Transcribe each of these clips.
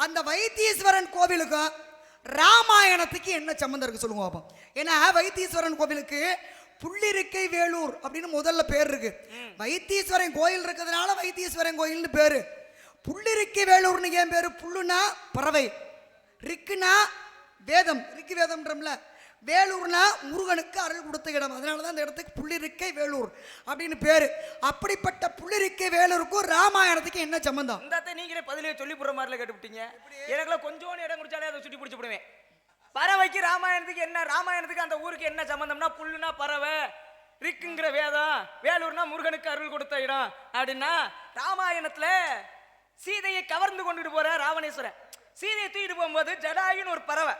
அந்த வைத்தீஸ்வரன் கோவிலுக்கும் ராமாயணத்துக்கு என்ன சம்பந்தம் இருக்கு சொல்லுங்க பாப்போம். ஏன்னா வைத்தீஸ்வரன் கோவிலுக்கு புள்ளிருக்கை வேலூர் அப்படின்னு முதல்ல பேர் இருக்கு. வைத்தீஸ்வரன் கோயில் இருக்கிறதுனால வைத்தீஸ்வரன் கோயில்னு பேரு. புள்ளிருக்கை வேலூர்னு ஏன் பேரு? புல்லுனா பறவை, ரிக்குனா வேதம், ரிக்கு வேதம்ன்றம்ல, வேலூர்னா முருகனுக்கு அருள் கொடுத்த இடம். அதனாலதான் அந்த இடத்துக்கு புள்ளிருக்கை வேலூர் அப்படின்னு பேரு. அப்படிப்பட்ட புள்ளிருக்கை வேலூருக்கும் ராமாயணத்துக்கு என்ன சம்பந்தம்? இந்த நீங்களே பதிலே சொல்லி போற மாதிரில கேட்டுவிட்டீங்க. எனக்குலாம் கொஞ்சோன்னு இடம் குடிச்சாலே அதை சுட்டி பிடிச்சி போடுவேன். பறவைக்கு ராமாயணத்துக்கு என்ன, ராமாயணத்துக்கு அந்த ஊருக்கு என்ன சம்பந்தம்னா, புல்லுனா பறவை, ரிக்குங்கிற வேதம், வேலூர்னா முருகனுக்கு அருள் கொடுத்த இடம் அப்படின்னா, ராமாயணத்துல சீதையை கவர்ந்து கொண்டுட்டு போற ராவணேஸ்வரன் சீதையை தூக்கிட்டு போகும்போது ஜடாயுன்னு ஒரு பறவை,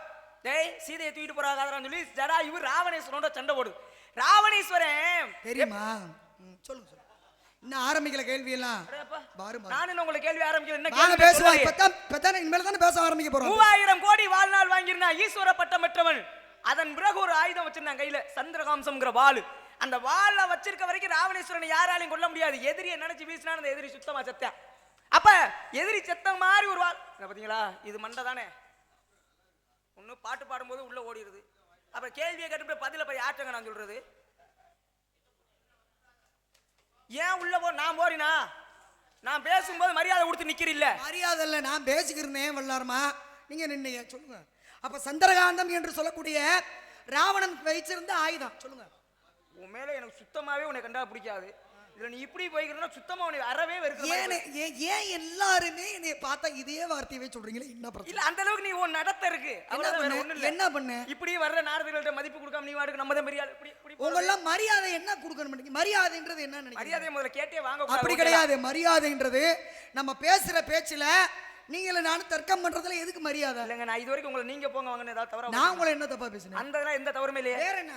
டேய் சீதையை தூக்கிட்டு போறாங்கன்னு சொல்லி ஜடாயு ராவணேஸ்வரனோட சண்டை போடுது. ராவணேஸ்வரன் தெரியுமா? சொல்லுங்க சொல்லுங்க. இன்னும் ஆரம்பிக்கல கேள்வி எல்லாம். நானும் உங்களுக்கு கேள்வி ஆரம்பிக்கல. என்ன கேள்வி பேசுவோம்? இப்பதான் இனிமேல் தானே பேச ஆரம்பிக்க போறோம். 3000 கோடி வாழ்நாள் வாங்கிருந்தா ஈஸ்வர பட்டம் பெற்றவன். அதன் பிறகு ஒரு ஆயுதம் வச்சிருந்தான் கையில, சந்திரகாம்சம்ங்கிற வாள். அந்த வாளை வச்சிருக்க வரைக்கும் ராவணேஸ்வரனை யாராலையும் கொல்ல முடியாது. எதிரியை நினைச்சு வீசினா அந்த எதிரி சுத்தமா செத்தான். அப்ப எதிரி செத்த மாதிரி ஒரு வாள் பாத்தீங்களா? இது மண்டை தானே. ஒண்ணு பாட்டு பாடும்போது உள்ள ஓடிடுது. அப்ப கேள்வியை கேட்டு பதில போய் ஆற்றுங்க. நான் சொல்றது ஏன் உள்ள போ? நான் போறினா? நான் பேசும்போது மரியாதை கொடுத்து நிக்கிறீல்ல? மரியாதை இல்ல, நான் பேசிக்கிறேன் வல்லாரமா, நீங்க நின்னீங்க. சொல்லுங்க. அப்ப சந்திரகாந்தம் என்று சொல்லக்கூடிய ராவணன் வைச்சிருந்த ஆயுதம் சொல்லுங்க. உன் மேல எனக்கு சுத்தமாவே உன்னை கண்டா பிடிக்காது. இதுல நீ இப்படி போய்க்கிறதுனா சுத்தமா உன்னை அறவே வெறுக்க. ஏன் எல்லாருமே என்னை பார்த்தா இதே வார்த்தையவே சொல்றீங்களே? என்ன பிரச்சனை? இல்ல அந்த அளவுக்கு நீ உன் நடத்த இருக்கு. என்ன பண்ண? இப்படி வர்ற நாரதர்கள்ட்ட மதிப்பு கொடுக்காம நீ வாடுக்கு நம்ம தான் மரியாதை. இப்படி உங்களெல்லாம் மரியாதை என்ன கொடுக்கணும்? மரியாதைன்றது என்ன நினைக்கிறீங்க? மரியாதை முதல்ல கேட்டே வாங்க. அப்படி கிடையாது. மரியாதைன்றது நம்ம பேசுற பேச்சுல நீங்கள நானும் தர்க்கம் பண்றதுல எதுக்கு மரியாதை? இல்லங்க, நான் இது வரைக்கும் உங்களை நீங்க போங்க வாங்கன்னு ஏதாவது தவறா? நான் உங்களை என்ன தப்பா பேசுனேன்? அந்ததெல்லாம் எந்த தவறுமே இல்லையே. வேற என்ன?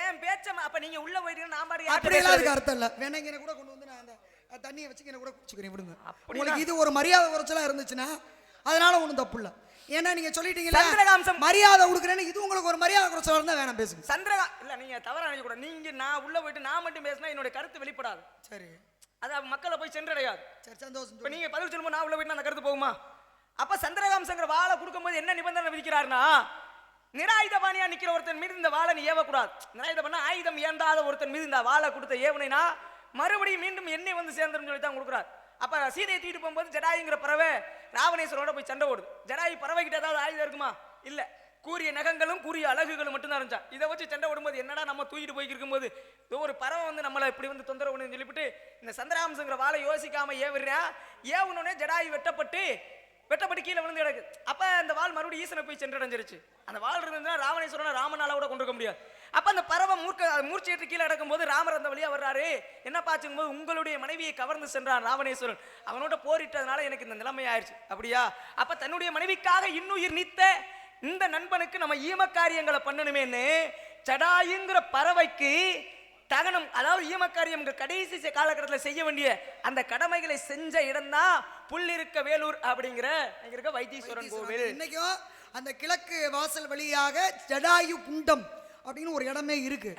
ஏன் பேச்ச அப்ப நீங்க உள்ள போயிட்டீங்க, நான் பாரு அப்படி எல்லாம் அதுக்கு அர்த்தம் இல்ல. வேணங்க என்ன கூட கொண்டு வந்து நான் அந்த தண்ணியை வச்சு என்ன கூட குடிச்சுக்கிறேன் விடுங்க. உங்களுக்கு இது ஒரு மரியாதை குறைச்சலா இருந்துச்சுன்னா அதனால ஒண்ணும் தப்பு இல்ல. ஏன்னா நீங்க சொல்லிட்டீங்கல சந்திரகாம்சம் மரியாதை கொடுக்குறேன்னு, இது உங்களுக்கு ஒரு மரியாதை குறைச்சலா இருந்தா வேணாம் பேசுங்க. இல்ல நீங்க தவறா நினைக்க கூடாது. நீங்க நான் உள்ள போயிட்டு நான் மட்டும் பேசினா என்னோட கருத்து வெளிப்படாது. சரி, அது மக்களை போய் சென்றடையாது. சரி சந்தோஷம். இப்ப நீங்க பதில் சொல்லும்போது நான் உள்ள போயிட்டு அந்த கருத்து போகுமா? அப்ப சந்திரகாம்சங்கிற வாளை கொடுக்கும்போது என்ன நிபந்தனை விதிக்கிறாருன்னா, நிராயுதபாணியா நிக்கிற ஒருத்தன் மீது இந்த வாளை நீ ஏவக்கூடாது. நிராயுதபாணி ஆயுதம் ஏந்தாத ஒருத்தன் மீது இந்த வாளை கொடுத்த ஏவனைனா மறுபடியும் மீண்டும் எண்ணெய் வந்து சேர்ந்துரும் சொல்லி தான் கொடுக்குறாரு. அப்ப சீதையை தூக்கிட்டு போகும்போது ஜடாயுங்கிற பறவை ராவணேஸ்வரோட போய் சண்டை ஓடுது. ஜடாயு பறவை கிட்ட ஏதாவது ஆயுதம் இருக்குமா? இல்ல, கூறிய நகங்களும் கூறிய அழகுகளும் மட்டும்தான் இருந்துச்சா. இதை வச்சு சண்டை ஓடும்போது என்னடா நம்ம தூக்கிட்டு போய்க்கு இருக்கும்போது ஒரு பறவை வந்து நம்மளை இப்படி வந்து தொந்தரவு பண்ணு சொல்லிவிட்டு இந்த சந்திரகாம்சங்கிற வாளை யோசிக்காம ஏவுறா. ஏவுனோடனே ஜடாயு வெட்டப்பட்டு கீழே விழுந்து கிடக்கு. அப்ப அந்த வாள் மறுபடியும் ஈசனை போய் சென்றடைஞ்சிருச்சு. அந்த வாள் இருந்ததுன்னா ராவணேஸ்வரனை ராமனால கூட கொண்டிருக்க முடியாது. அப்ப அந்த பறவை மூர்ச்சிட்டு கீழே அடக்கும் போது ராமர் அந்த வழியா வர்றாரு. என்ன பாச்சுக்கும் போது உங்களுடைய மனைவியை கவர்ந்து சென்றான் ராவணேஸ்வரன். அவனோட போரிட்டதுனால எனக்கு இந்த நிலைமை ஆயிடுச்சு. அப்படியா? அப்ப தன்னுடைய மனைவிக்காக இன்னுயிர் நீத்த இந்த நண்பனுக்கு நம்ம ஈமக்காரியங்களை பண்ணணுமேன்னு ஜடாயுங்கிற பறவைக்கு தகனம், அதாவது ஈமக்காரியம் கடைசி காலகட்டத்தில் செய்ய வேண்டிய அந்த கடமைகளை செஞ்ச இடம் தான் புள்ளிருக்க வேலூர் அப்படிங்கிற இங்க இருக்க வைத்தீஸ்வரன் கோவில். இன்னைக்கும் அந்த கிழக்கு வாசல் வழியாக ஜடாயு குண்டம் அப்படின்னு ஒரு இடமே இருக்கு.